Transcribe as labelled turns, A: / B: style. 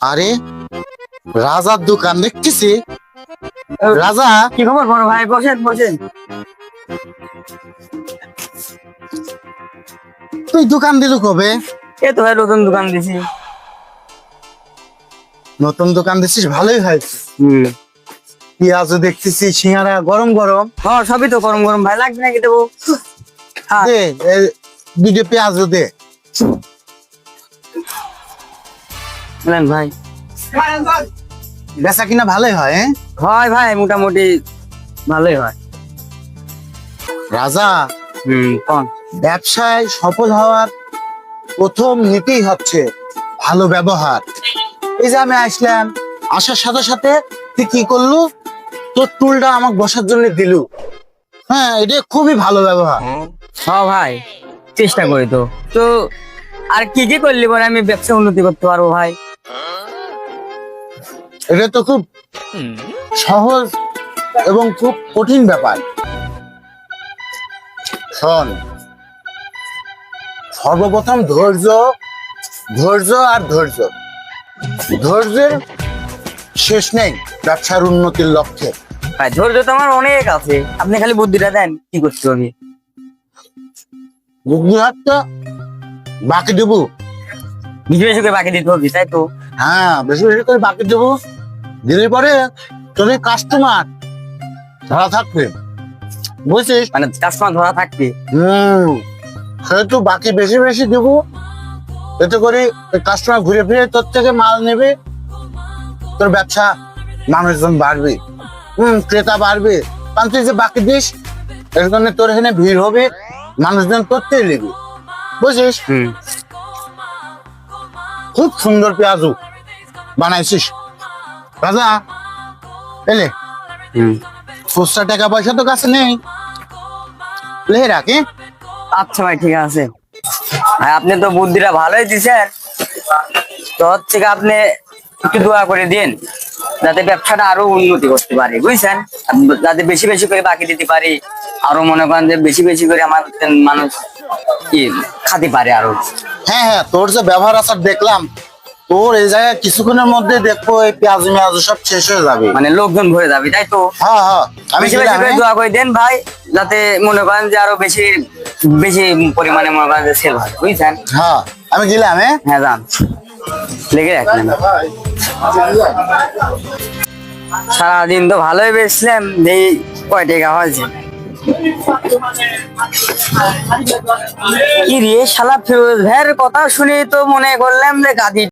A: আরে রাজার দোকান দেখতেছি। রাজা,
B: কি খবর বড় ভাই? বসেন বসেন।
A: তুই দোকান দিলু কবে?
B: এই তো ভাই নতুন দোকান দিছি।
A: নতুন দোকান দিছিস, ভালোই হয়েছে।
B: হুম।
A: পেঁয়াজও দেখতেছি, সিঙ্গারা গরম গরম।
B: হ্যাঁ সবই তো গরম গরম ভাই, লাগবে নাকি দেবো? হ্যাঁ।
A: দে, দুটো পেঁয়াজও দে।
B: বলেন ভাই।
A: বেচা কিনা ভালোই হয়।
B: হয় ভাই, মোটামুটি ভালোই হয়।
A: রাজা,
B: কোন?
A: ব্যবসায় সফল হওয়ার প্রথম নীতিই হচ্ছে ভালো ব্যবহার। এই যে আমি আসলাম, আসার সাথে সাথে তুই কি করলু? তোর টুলটা আমাকে বসার জন্য দিলু। হ্যাঁ, এটা খুবই ভালো ব্যবহার।
B: হ্যাঁ ভাই, চেষ্টা করি তো। তো আর কি কি করলি পরে আমি ব্যবসা উন্নতি করতে পারবো ভাই?
A: এটা তো খুব সহজ এবং খুব কঠিন ব্যাপার। শোন, সর্বপ্রথম ধৈর্য, ধৈর্য আর ধৈর্য। ধৈর্যের শেষ নেই ব্যবসার উন্নতির লক্ষ্যে।
B: ভাই ধৈর্য তো আমার অনেক আছে, আপনি খালি বুদ্ধিটা দেন কি করতে হবে।
A: বুদ্ধি হাতটা বাকি দেবো।
B: বেশি বেশি করে বাকি দিতে হবে, তাই তো?
A: হ্যাঁ, বেশি বেশি করে বাকি দেবো। দিলে পরে তোর কাস্টমার ধরা থাকবে, বুঝছিস?
B: মানে কাস্টমার ধরা থাকবে।
A: সেহেতু বাকি বেশি বেশি দেবো। এতে করে কাস্টমার ঘুরে ফিরে তোর থেকে মাল নেবে, তোর ব্যবসা মানুষজন বাড়বে, ক্রেতা বাড়বে। কারণ তুই যে বাকি দিস, এর জন্য তোর এখানে ভিড় হবে, মানুষজন তোরতেই নেবে, বুঝছিস? খুব সুন্দর পেঁয়াজু বানাইছিস রাজা। এলে খুচরা টাকা পয়সা তো কাছে নেই, লে রাখি।
B: আচ্ছা ভাই ঠিক আছে ভাই, আপনি তো বুদ্ধিটা ভালোই দিছেন। তো হচ্ছে কি আপনি একটু দোয়া করে দিন যাতে ব্যবসাটা আরো উন্নতি করতে পারি, বুঝছেন? যাতে বেশি বেশি করে বাকি দিতে পারি, আরো মনে করেন যে বেশি বেশি করে আমার মানুষ কি খাতে পারে আরো।
A: হ্যাঁ হ্যাঁ, তোর যে ব্যবহার আচার দেখলাম, তোর এই জায়গায় কিছুক্ষণের মধ্যে দেখবো এই পেঁয়াজ মেয়াজ সব শেষ হয়ে যাবে।
B: মানে লোকজন ভরে যাবে, তাই তো?
A: হ্যাঁ হ্যাঁ, আমি
B: বেশি বেশি করে দোয়া করে দেন ভাই, যাতে মনে করেন যে আরো বেশি বেশি পরিমাণে মনে করেন যে সেল হয়, বুঝছেন?
A: হ্যাঁ, আমি গেলাম।
B: হ্যাঁ যান, লেগে রাখলেন। সারাদিন তো ভালোই বেচলাম, এই কয় টাকা হয়েছে? কি রে শালা, ফিরোজ ভাইয়ের কথা শুনে তো মনে করলাম যে গাদি